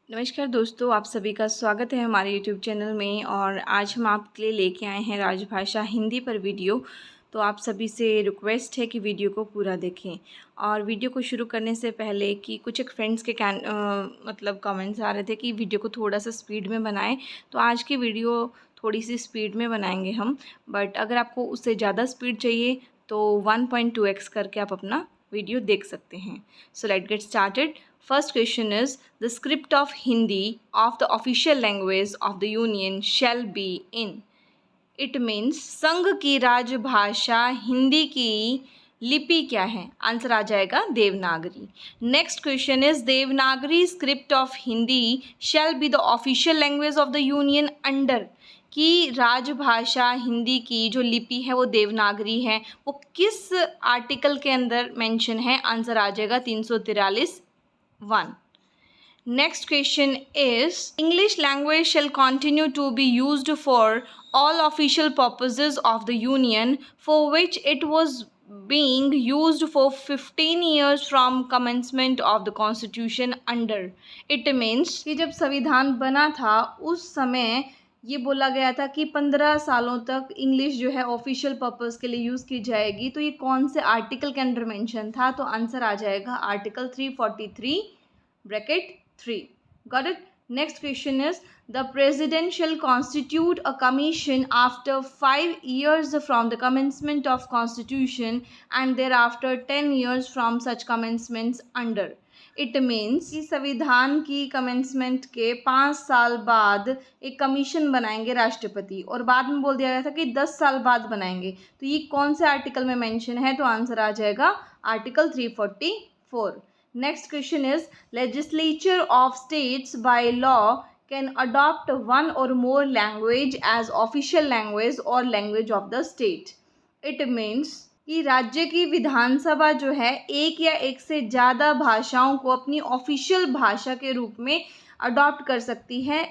नमस्कार दोस्तों, आप सभी का स्वागत है हमारे यूट्यूब चैनल में। और आज हम आपके लिए लेके आए हैं राजभाषा हिंदी पर वीडियो। तो आप सभी से रिक्वेस्ट है कि वीडियो को पूरा देखें। और वीडियो को शुरू करने से पहले कि कुछ एक फ्रेंड्स के कमेंट्स आ रहे थे कि वीडियो को थोड़ा सा स्पीड में बनाएं। तो आज की वीडियो थोड़ी सी स्पीड में बनाएंगे हम, बट अगर आपको उससे ज़्यादा स्पीड चाहिए तो 1.2x करके आप अपना वीडियो देख सकते हैं। So let's get started. First question is, the script of Hindi of the official language of the Union shall be in. It means संघ की राजभाषा हिंदी की लिपि क्या है? आंसर आ जाएगा Devanagari. Next question is, Devanagari script of Hindi shall be the official language of the union under. कि राजभाषा हिंदी की जो लिपि है वो देवनागरी है, वो किस आर्टिकल के अंदर मेंशन है? आंसर आ जाएगा 343 1. Next question is, English language shall continue to be used for all official purposes of the Union for which it was being used for 15 years from commencement of the Constitution under. It means कि जब संविधान बना था उस समय ये बोला गया था कि 15 सालों तक इंग्लिश जो है ऑफिशियल पर्पस के लिए यूज़ की जाएगी। तो ये कौन से आर्टिकल के अंडर मेंशन था? तो आंसर आ जाएगा article 343 bracket 3. Got it? Next question is, the president shall constitute a commission after 5 years from the commencement of constitution and thereafter 10 years from such commencements under. It means कि संविधान की commencement के 5 साल बाद एक commission बनाएंगे राष्ट्रपति, और बाद में बोल दिया गया था कि 10 साल बाद बनाएंगे। तो ये कौन से आर्टिकल में मेंशन है? तो आंसर आ जाएगा article 344. Next question is, legislature of states by law can adopt one और मोर लैंग्वेज एज ऑफिशियल लैंग्वेज और language of the state. It means कि राज्य की विधानसभा जो है एक या एक से ज़्यादा भाषाओं को अपनी ऑफिशियल भाषा के रूप में अडॉप्ट कर सकती है।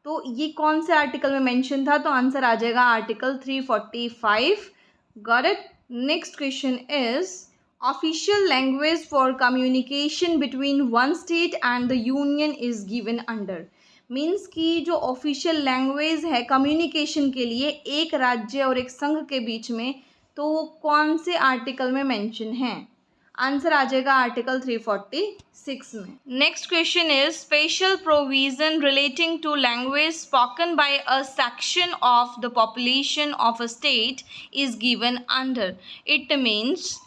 तो ये कौन से आर्टिकल में मेंशन था? तो आंसर आ जाएगा article 345. Got it? Next question is, official language for communication between one state and the union is given under. Means कि जो ऑफिशियल लैंग्वेज है कम्युनिकेशन के लिए एक राज्य और एक संघ के बीच में, तो वो कौन से आर्टिकल में मेंशन है? आंसर आ जाएगा आर्टिकल 346 में. Next question is, special provision relating to language spoken by a section of the population of a state is given under. It means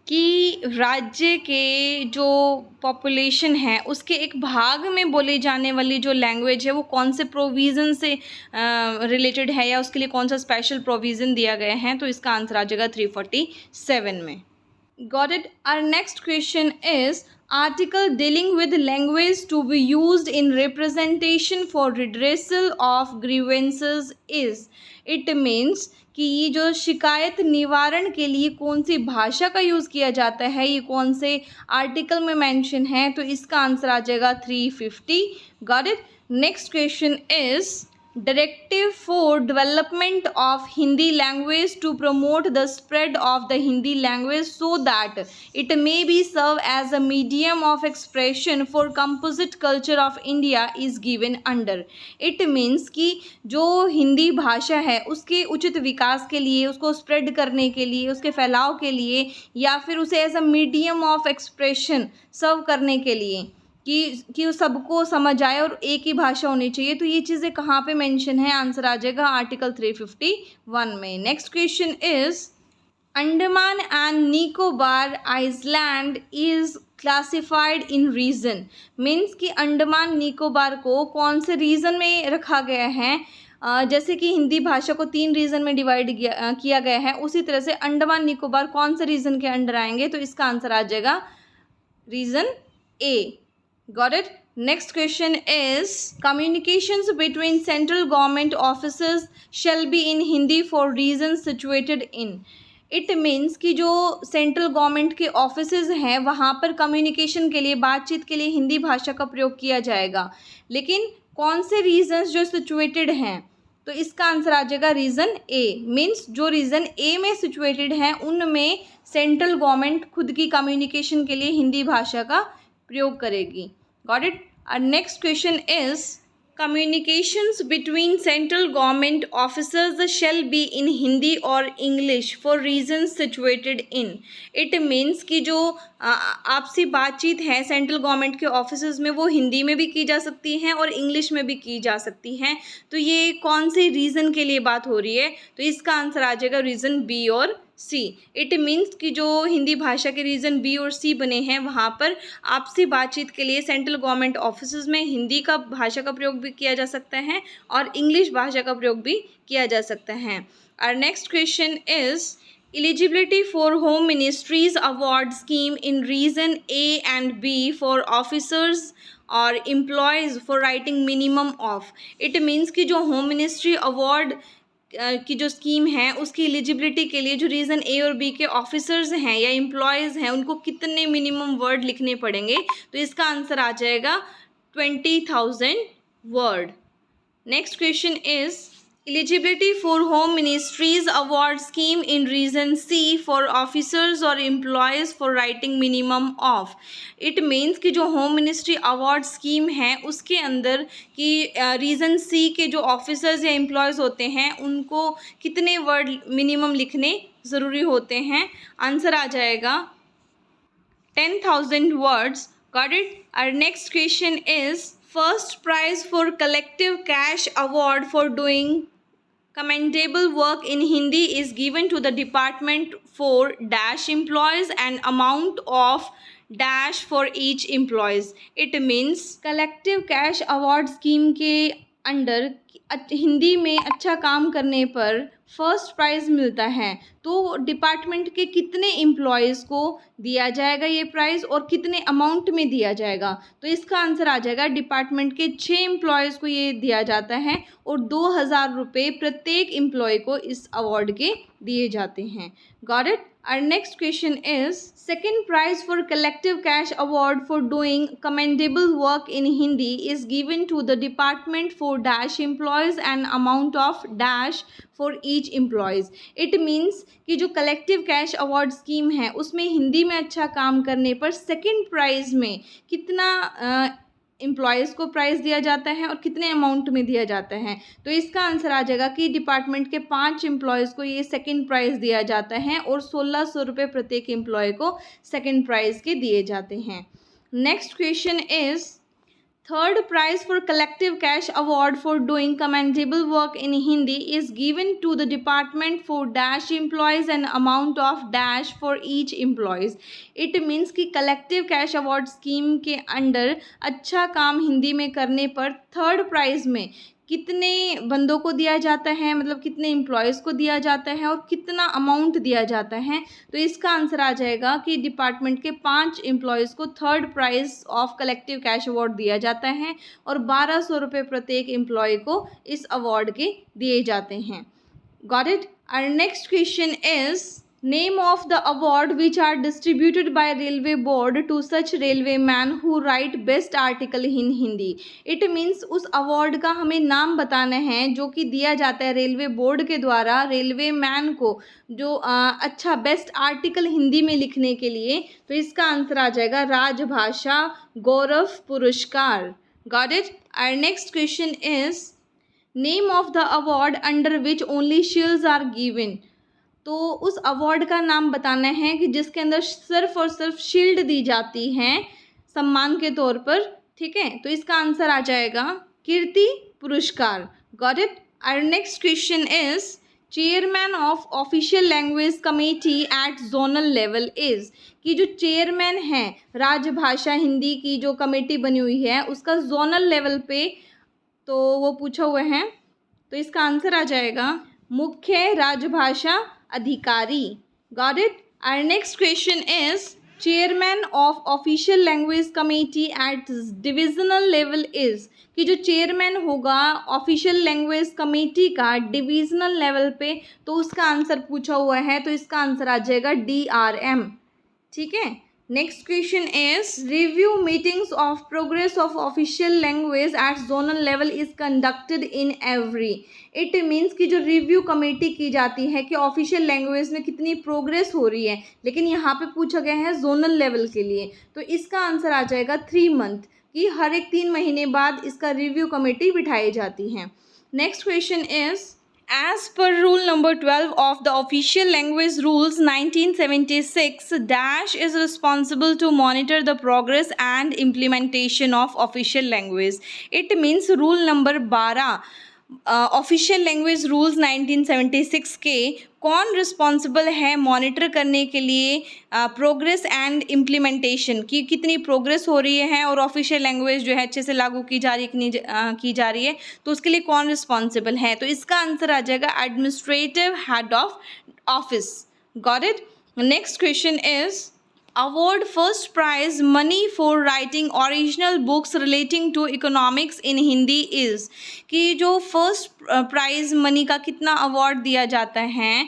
कि राज्य के जो पॉपुलेशन है उसके एक भाग में बोली जाने वाली जो लैंग्वेज है वो कौन से प्रोविज़न से रिलेटेड है, या उसके लिए कौन सा स्पेशल प्रोविज़न दिया गया है? तो इसका आंसर आ जाएगा 347 में. Got it? Our next question is, article dealing with language to be used in representation for redressal of grievances is. It means कि ये जो शिकायत निवारण के लिए कौन सी भाषा का यूज़ किया जाता है, ये कौन से आर्टिकल में मेंशन है? तो इसका आंसर आ जाएगा 350. Got it? Next question is, directive for development of Hindi language to promote the spread of the Hindi language so that it may be serve as a medium of expression for composite culture of India is given under. It means कि जो हिंदी भाषा है उसके उचित विकास के लिए, उसको spread करने के लिए, उसके फैलाव के लिए, या फिर उसे as a medium of expression serve करने के लिए कि सबको समझ आए और एक ही भाषा होनी चाहिए। तो ये चीज़ें कहाँ पे मेंशन है? आंसर आ जाएगा आर्टिकल 351 में. Next question is, Andaman and Nicobar island is classified in region. Means कि अंडमान निकोबार को कौन से रीजन में रखा गया है? जैसे कि हिंदी भाषा को 3 रीजन में डिवाइड किया गया है, उसी तरह से अंडमान निकोबार कौन से रीजन के अंडर आएंगे? तो इसका आंसर आ जाएगा region A. Got it? Next question is, communications between central government offices shall be in Hindi for regions situated in. It means कि जो सेंट्रल गवर्नमेंट के ऑफिसेज हैं वहाँ पर कम्युनिकेशन के लिए, बातचीत के लिए हिंदी भाषा का प्रयोग किया जाएगा, लेकिन कौन से रीजन्स जो सिचुएटेड हैं? तो इसका आंसर आ जाएगा रीज़न ए. मीन्स जो रीज़न ए में सिचुएटेड हैं उनमें सेंट्रल गवर्नमेंट खुद की कम्युनिकेशन के लिए हिंदी भाषा का प्रयोग करेगी. Got it? Our next question is, communications between central government officers shall be in Hindi or English for reasons situated in. It means कि जो आपसी बातचीत है सेंट्रल गवर्नमेंट के ऑफिसर्स में वो हिंदी में भी की जा सकती हैं और इंग्लिश में भी की जा सकती हैं. तो ये कौन से रीज़न के लिए बात हो रही है? तो इसका आंसर आ जाएगा रीज़न बी और सी. इट मीन्स कि जो हिंदी भाषा के रीज़न बी और सी बने हैं वहाँ पर आपसी बातचीत के लिए सेंट्रल गवर्नमेंट ऑफिसेज में हिंदी का भाषा का प्रयोग भी किया जा सकता है और इंग्लिश भाषा का प्रयोग भी किया जा सकता है. Our next question is, eligibility for home ministries award scheme in region A and B for officers or employees for writing minimum of. It means कि जो होम मिनिस्ट्री अवार्ड की जो स्कीम है उसकी एलिजिबिलिटी के लिए जो रीज़न ए और बी के ऑफिसर्स हैं या एम्प्लॉयज़ हैं उनको कितने मिनिमम वर्ड लिखने पड़ेंगे? तो इसका आंसर आ जाएगा 20,000 word. Next question is, eligibility for home ministries award scheme in region C for officers or employees for writing minimum of. It means कि जो होम मिनिस्ट्री अवार्ड स्कीम है उसके अंदर कि रीजन सी के जो ऑफिसर्स या एम्प्लॉयज़ होते हैं उनको कितने वर्ड मिनिमम लिखने ज़रूरी होते हैं? आंसर आ जाएगा 10,000 words. Got it? Our next question is, first prize for collective cash award for doing commendable work in Hindi is given to the department for dash employees and amount of dash for each employees. It means collective cash award scheme के under Hindi में अच्छा काम करने पर first prize मिलता है. तो department के कितने एम्प्लॉयज़ को दिया जाएगा ये प्राइज़ और कितने अमाउंट में दिया जाएगा? तो इसका आंसर आ जाएगा डिपार्टमेंट के 6 एम्प्लॉयज़ को ये दिया जाता है और 2,000 रुपये प्रत्येक एम्प्लॉय को इस अवार्ड के दिए जाते हैं. Got it? Our next question is, second prize for collective cash award for doing commendable work in Hindi is given to the department for dash employees and amount of dash for each employees. It means कि जो collective cash award scheme है उसमें हिंदी में अच्छा काम करने पर second prize में कितना एम्प्लॉयज़ को प्राइज़ दिया जाता है और कितने अमाउंट में दिया जाता है? तो इसका आंसर आ जाएगा कि डिपार्टमेंट के 5 एम्प्लॉयज़ को ये सेकंड प्राइज़ दिया जाता है और 1,600 रुपये प्रत्येक एम्प्लॉय को सेकंड प्राइज़ के दिए जाते हैं. Next question is, third prize for collective cash award for doing commendable work in Hindi is given to the department for dash employees and amount of dash for each employees. It means कि collective cash award scheme के under अच्छा काम हिंदी में करने पर third prize में कितने बंदों को दिया जाता है, मतलब कितने एम्प्लॉयज़ को दिया जाता है और कितना अमाउंट दिया जाता है? तो इसका आंसर आ जाएगा कि डिपार्टमेंट के 5 एम्प्लॉयज़ को third prize of collective cash award दिया जाता है और 1,200 रुपये प्रत्येक एम्प्लॉय को इस अवार्ड के दिए जाते हैं. Got it? Our next question is, name of the award which are distributed by railway board to such railway man who write best article in Hindi. It means उस अवार्ड का हमें नाम बताना है जो कि दिया जाता है रेलवे बोर्ड के द्वारा रेलवे मैन को जो अच्छा बेस्ट आर्टिकल हिंदी में लिखने के लिए. तो इसका आंसर आ जाएगा Rajbhasha Gaurav Puraskar. Got it? Our next question is, name of the award under which only shields are given. तो उस अवार्ड का नाम बताना है कि जिसके अंदर सिर्फ और सिर्फ शील्ड दी जाती हैं सम्मान के तौर पर. ठीक है, तो इसका आंसर आ जाएगा Kirti Puraskar. Got it? Our next question is, chairman of official language committee at zonal level is. कि जो चेयरमैन है राजभाषा हिंदी की जो कमेटी बनी हुई है उसका जोनल लेवल पे तो वो पूछा हुआ है. तो इसका आंसर आ जाएगा मुख्य राजभाषा अधिकारी. Got it? Our next question is, chairman of official language committee at divisional level is. कि जो चेयरमैन होगा ऑफिशियल लैंग्वेज कमेटी का डिविजनल लेवल पे तो उसका आंसर पूछा हुआ है. तो इसका आंसर आ जाएगा DRM. ठीक है. Next question is, review meetings of progress of official language eight zonal level is conducted in every. It means कि जो रिव्यू कमेटी की जाती है कि ऑफिशियल लैंग्वेज में कितनी प्रोग्रेस हो रही है, लेकिन यहाँ पे पूछा गया है जोनल लेवल के लिए. तो इसका आंसर आ जाएगा 3 मंथ. कि हर एक 3 महीने बाद इसका रिव्यू कमेटी बिठाई जाती है। Next question is, as per rule number 12 of the official language rules 1976 dash is responsible to monitor the progress and implementation of official language. It means rule number 12 official language rules 1976 के कौन responsible है monitor करने के लिए progress and implementation की कितनी progress हो रही है और ऑफिशियल लैंग्वेज जो है अच्छे से लागू की जा रही है कि नहीं की जा रही है, तो उसके लिए कौन रिस्पॉन्सिबल है? तो इसका आंसर आ जाएगा administrative head of office. Got it? Next question is, award first prize money for writing original books relating to economics in Hindi is, कि जो फर्स्ट प्राइज मनी का कितना अवार्ड दिया जाता है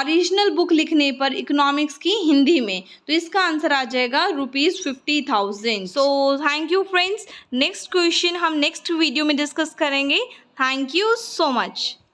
ओरिजिनल बुक लिखने पर इकोनॉमिक्स की हिंदी में, तो इसका आंसर आ जाएगा ₹50,000। So thank you friends. Next question हम नेक्स्ट वीडियो में डिस्कस करेंगे। Thank you so much.